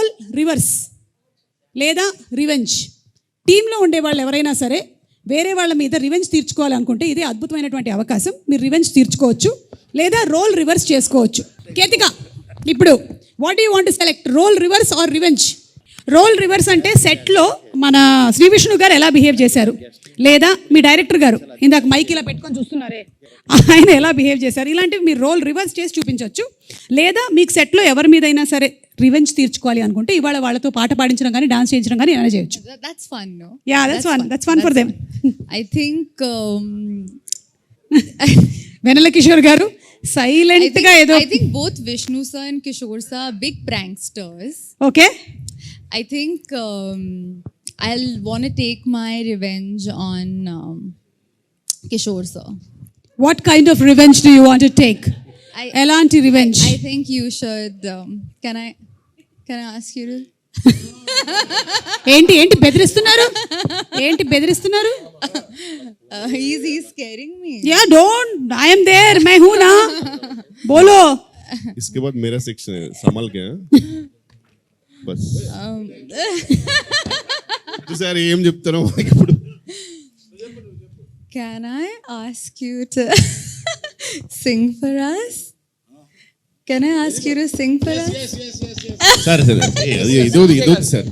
Role reverse లేదా revenge. టీంలో ఉండే వాళ్ళు ఎవరైనా సరే వేరే వాళ్ళ మీద రివెంజ్ తీర్చుకోవాలనుకుంటే ఇదే అద్భుతమైనటువంటి అవకాశం. మీరు రివెంజ్ తీర్చుకోవచ్చు లేదా రోల్ రివర్స్ చేసుకోవచ్చు. కేతిక, ఇప్పుడు what you want to select, role reverse or revenge? Role reverse అంటే సెట్లో మన శ్రీ విష్ణు గారు ఎలా బిహేవ్ చేశారు, లేదా మీ డైరెక్టర్ గారు ఇందాక మైక్ ఇలా పెట్టుకొని చూస్తున్నారే ఆయన ఎలా బిహేవ్ చేశారు, ఇలాంటివి మీరు రోల్ రివర్స్ చేసి చూపించవచ్చు. లేదా మీకు సెట్లో ఎవరి మీదైనా సరే రివెంజ్ తీర్చుకోవాలి అనుకుంటే ఇవాళ వాళ్ళతో పాట పాడించడం కానీ డాన్స్ చేయించడం కానీ ఏమైనా చేయొచ్చు. That's fun, no? Yeah, that's fun for them. I think వెన్నెల కిషోర్ గారు సైలెంట్ గా ఏదో. I think both Vishnu sir and Kishore sir are big pranksters. Okay, I think I'll want to take my revenge on Kishore sir. what kind of revenge do you want to take? ఎలాంటి revenge? I think you should can I ask you to ఏంటి బెదిరిస్తున్నారు? he's scaring me. Yeah, don't, I am there, मैं हूं ना, बोलो. इसके बाद मेरा सेक्शन है, संभल के बस. సార్ ఏం చెప్తారో ఇప్పుడు. Can I ask you to sing for us? Can I ask you to sing for us? సరే ఇదో sir.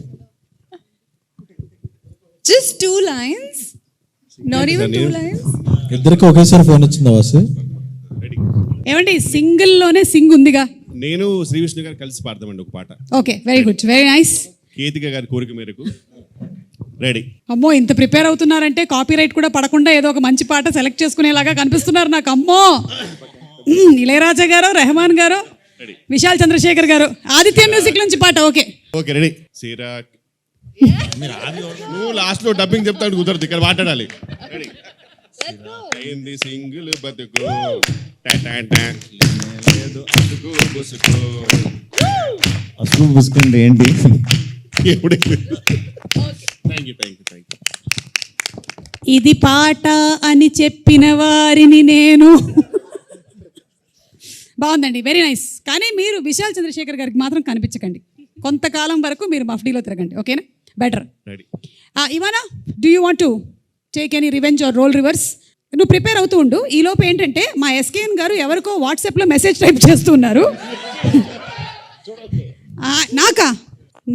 Just 2 lines? Not even 2 lines? ఇద్దరికి ఒకేసారి ఫోన్ వచ్చిందా వాసు? ఏమండి సింగిల్ లోనే సింగ్ ఉందిగా. నేను శ్రీ విష్ణు గారు కలిసి పాడతామండి ఒక పాట. Okay, very good, very nice. Ketika గారి కోరిక మేరకు రెడీ. అమ్మో, ఇంత ప్రిపేర్ అవుతున్నారంటే కాపీరైట్ కూడా పడకుండా ఏదో ఒక మంచి పాట సెలెక్ట్ చేసుకునేలాగా కనిపిస్తున్నారు నాకు. అమ్మో, ఇళయరాజా గారు, రెహమాన్ గారు, విశాల్ చంద్రశేఖర్ గారు, ఆదిత్య మ్యూజిక్ నుంచి పాట. Okay okay ready. సిరాక్ నువ్వు లాస్ట్ లో డబ్బింగ్ చెప్తాడు, కుదరదు, ఇక్కడ మాట్లాడాలి. రెడీ. అయింది సింగిల్ బతుకు లేదు అతుకు బుసుకు. అసలు పుసుకుంటే ఏంటి? ఇది పాట అని చెప్పిన వారిని నేను. బాగుందండి, వెరీ నైస్. కానీ మీరు విశాల్ చంద్రశేఖర్ గారికి మాత్రం కనిపించకండి, కొంతకాలం వరకు మీరు మఫ్డీలో తిరగండి. ఓకేనా? Better. Ivana, do you want to take any revenge or role reverse? నువ్వు ప్రిపేర్ అవుతూ ఉండు. ఈ లోపు ఏంటంటే మా ఎస్కేఎన్ గారు ఎవరికో వాట్సాప్లో మెసేజ్ టైప్ చేస్తున్నారు. నాకా?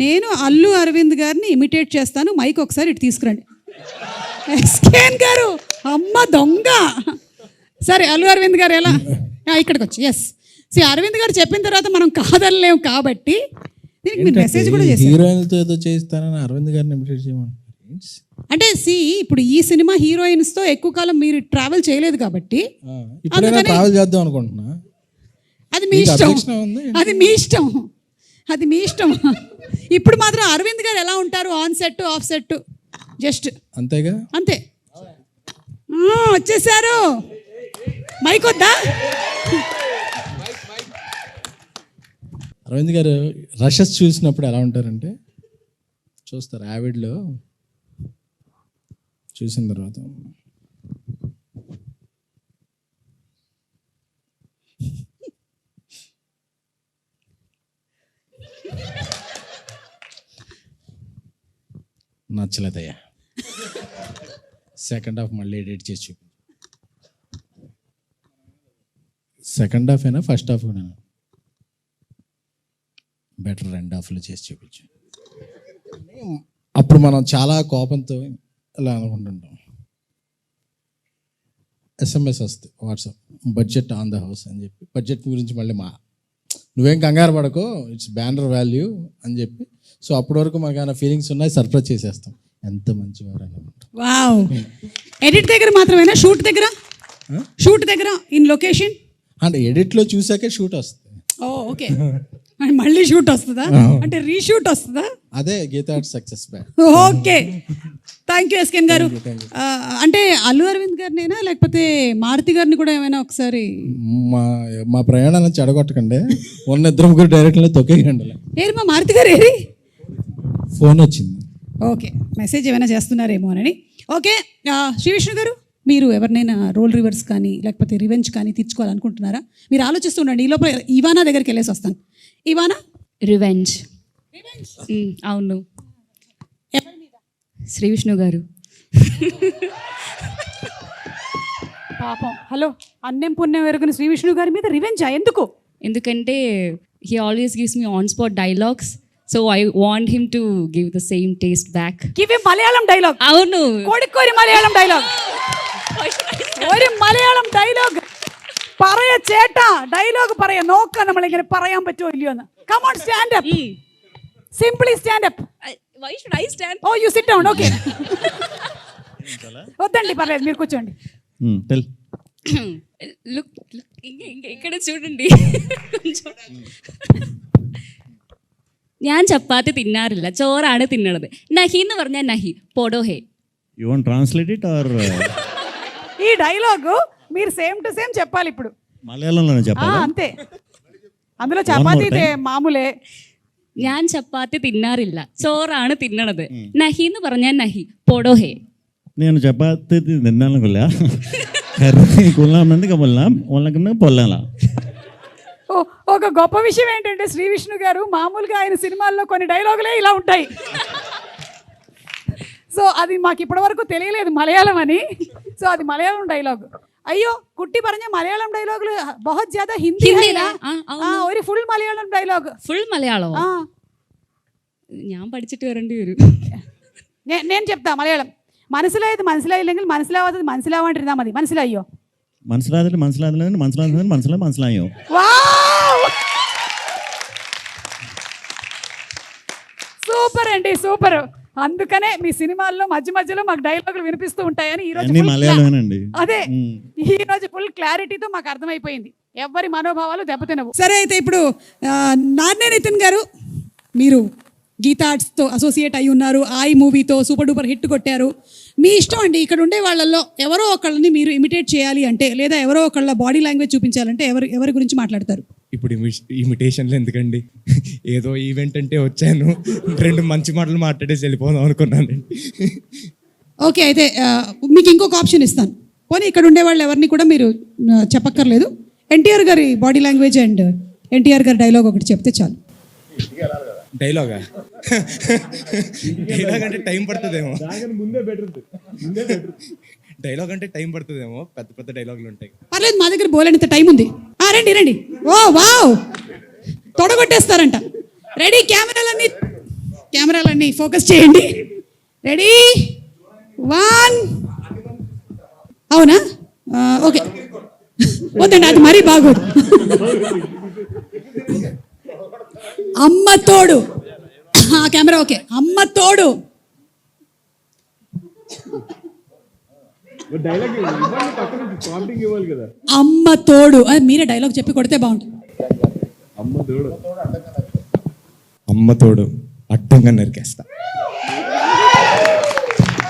నేను అల్లు అరవింద్ గారిని ఇమిటేట్ చేస్తాను, మైక్ ఒకసారి ఇటు తీసుకురండి. ఎస్కేఎన్ గారు, అమ్మ దొంగ. సరే, అల్లు అరవింద్ గారు ఎలా ఇక్కడికి వచ్చి, ఎస్ అరవింద్ గారు చెప్పిన తర్వాత మనం కాదనలేము కాబట్టి దీనికి మీరు మెసేజ్ కూడా చేశారు. హీరోయిన్తో ఏదో చేస్తానని అరవింద్ గారిని ఇమిటేట్ చేయమని. అంటే ఇప్పుడు ఈ సినిమా హీరోయిన్స్ తో ఎక్కువ కాలం మీరు ట్రావెల్ చేయలేదు కాబట్టి ట్రావెల్ చేద్దాం అనుకుంటున్నా. అది మీ ఇష్టం, అది మీ ఇష్టం. ఇప్పుడు మాత్రం అరవింద్ గారు ఎలా ఉంటారు, on set of set just అంతేగా, అంతే. వచ్చేసారు, మైక్ వద్దా? అరవింద్ గారు రషెస్ చూసినప్పుడు ఎలా ఉంటారంటే, చూస్తారు యావిడ్లో చూసిన తర్వాత నచ్చలేదయ్యా, సెకండ్ హాఫ్ మళ్ళీ ఎడిట్ చేసి చూపి. సెకండ్ హాఫ్ అయినా ఫస్ట్ హాఫ్ కూడా బెటర్, 2 హాఫ్లు చేసి చూపించు. అప్పుడు మనం చాలా కోపంతో ఇలా అనుకుంటుంటాం. SMS వస్తుంది WhatsApp, budget on the house అని చెప్పి, బడ్జెట్ గురించి మళ్ళీ నువ్వేం కంగారు పడకో, ఇట్స్ బ్యానర్ వాల్యూ అని చెప్పి. సో అప్పటి వరకు మాకు ఏమైనా ఫీలింగ్స్ ఉన్నాయి, సర్ప్రైజ్ చేసేస్తాం. ఎంత మంచివారు అనుకుంటాం. వావ్. ఎడిట్ దగ్గర మాత్రమేనా, షూట్ దగ్గర ఇన్ లొకేషన్ అంటే ఎడిట్లో చూసాకే షూట్ వస్తుంది. ఓకే, మళ్ళీ షూట్ వస్తుందా? అంటే రీషూట్ వస్తుందా? అదే Geetha success back. Okay, thank you SKN గారు. అంటే అల్లు అరవింద్ గారినైనా లేకపోతే మారుతి గారిని కూడా ఏమైనా ఒకసారి మా ప్రయాణాలను చెడగొట్టకండి, ఉన్న 2-3 డైరెక్ట్లే తొక్కేయండి. ఏరి మా మారుతి గారు ఏరి? ఫోన్ వచ్చింది. ఓకే, మెసేజ్ ఏమైనా చేస్తున్నారేమో అని. ఓకే, శ్రీ విష్ణు గారు, మీరు ఎవరినైనా రోల్ రివర్స్ కానీ లేకపోతే రివెంజ్ కానీ తీర్చుకోవాలనుకుంటున్నారా? మీరు ఆలోచిస్తుండండి, ఈ లోపల ఇవానా దగ్గరికి వెళ్ళేసి వస్తాను. ఇవానా, రివెంజ్. అవును, శ్రీ విష్ణు గారు. పాపం. హలో, అన్నం పుణ్యం ఎరుగున శ్రీ విష్ణు గారి మీద రివెంజా? ఎందుకు? ఎందుకంటే he always gives me on spot dialogues, so I want him to give the same taste back. Give Malayalam dialogue. అవును, കോഴിക്കോട് മലയാളം ഡയലോഗ്. ഒരു മലയാളം ഡയലോഗ് പറയ ചേട്ടാ, ഡയലോഗ് പറയ. നോക്കാം നമ്മളിങ്ങനെ പറയാൻ പറ്റുമോ ഇല്ലയോ എന്ന്. Come on, stand up. Simply stand up. Why should I stand? Oh you sit down. Okay, వద్దండి పర్లేదు, మీరు కూర్చోండి. టెల్. లుక్, ఇక్కడ చూడండి కొంచెం. ഞാൻ ചപ്പാത്തി തിന്നാറില്ല, ചോറാണ് തിന്നണത്. നഹി എന്ന് പറഞ്ഞാൽ നഹി, പോടോ ഹേ. You want to translate it or ఈ డైలాగ్ మీరు సేమ్ టు సేమ్ చెప్పాలి ఇప్పుడు. మలయాళంలోనే చెప్పాలా? అంతే. అందులో చపాతీ మామూలే. ഞാൻ ചപ്പാത്തി തിന്നാറില്ല, ചോറാണ് തിന്നണത്. നഹി എന്ന് പറഞ്ഞാൽ നഹി, പോടോ హే. నేను చపాతి తిన్నాను కొల్లా కర్రీ కొల్లామంది కబొల్లా వాళ్ళకన్నా పొల్లాలా. ఒక గొప్ప విషయం ఏంటంటే శ్రీ విష్ణు గారు మామూలుగా ఆయన సినిమాల్లో కొన్ని డైలాగులే ఇలా ఉంటాయి. సో అది మాకు ఇప్పటివరకు తెలియలేదు మలయాళం అని. సో అది మలయాళం డైలాగ్. అయ్యో കുട്ടി പറഞ്ഞ മലയാളം ഡയലോഗില് बहुत ज्यादा ഹിന്ദി ഒരു ഫുൾ മലയാളം ഡയലോഗ്. ഫുൾ മലയാളമോ? ഞാൻ പഠിച്ചിട്ട് വരേണ്ടി വരും. నేను చెప్తా మలయాళం. മനസ്സിലായത് മനസ്സിലായില്ലെങ്കിൽ മനസ്സിലാവാത്തത് മനസ്സിലാവാണ്ടിരുന്നാ മതി. മനസ്സിലായോ? മനസ്സിലാതില്ല മനസ്സിലാതില്ല മനസ്സിലാകുന്നത് മനസ്സിലായോ? సూపర్ అండి, సూపర్. అందుకనే మీ సినిమాల్లో మధ్య మధ్యలో మాకు డైలాగులు వినిపిస్తూ ఉంటాయని ఈ రోజు అన్ని మలయాళమేనండి. అదే ఈ రోజు ఫుల్ క్లారిటీతో మాకు అర్థమైపోయింది. ఎవరి మనోభావాలు దెబ్బతినవు. సరే, అయితే ఇప్పుడు నాన్నే నితిన్ గారు, మీరు గీతా ఆర్ట్స్తో అసోసియేట్ అయి ఉన్నారు. ఆయి మూవీతో సూపర్ డూపర్ హిట్ కొట్టారు. మీ ఇష్టం అండి. ఇక్కడ ఉండే వాళ్ళల్లో ఎవరో ఒకళ్ళని మీరు ఇమిటేట్ చేయాలి అంటే, లేదా ఎవరో ఒకళ్ళ బాడీ లాంగ్వేజ్ చూపించాలంటే ఎవరి గురించి మాట్లాడతారు? ఇప్పుడు ఇమిటేషన్లు ఎందుకండి, ఏదో ఈవెంట్ అంటే వచ్చాను, 2 మంచి మాటలు మాట్లాడేసి వెళ్ళిపోదాం అనుకున్నానండి. ఓకే, అయితే మీకు ఇంకొక ఆప్షన్ ఇస్తాను. పోనీ ఇక్కడ ఉండే వాళ్ళు ఎవరిని కూడా మీరు చెప్పక్కర్లేదు. ఎన్టీఆర్ గారి బాడీ లాంగ్వేజ్ అండ్ ఎన్టీఆర్ గారి డైలాగ్ ఒకటి చెప్తే చాలు. డైలాగ్ అంటే టైం పడుతుందేమో. డైలాగ్ అంటే టైం పడుతుందేమో, పెద్ద పెద్ద డైలాగులు ఉంటాయి. పర్లేదు, మా దగ్గర బోలేనంత టైం ఉంది. రండి రండి. ఓ వావ్, తొడగొట్టేస్తారంట. రెడీ, కెమెరాలన్నీ ఫోకస్ చేయండి. రెడీ, 1. అవునా? ఓకే, వద్దండి, అది మరీ బాగోదు. అమ్మ తోడు. Camera okay. అమ్మ తోడు. అమ్మ తోడు. అది మీరే డైలాగ్ చెప్పి కొడితే బాగుంటుంది. అమ్మ తోడు అడ్డంగా నరికేస్తా.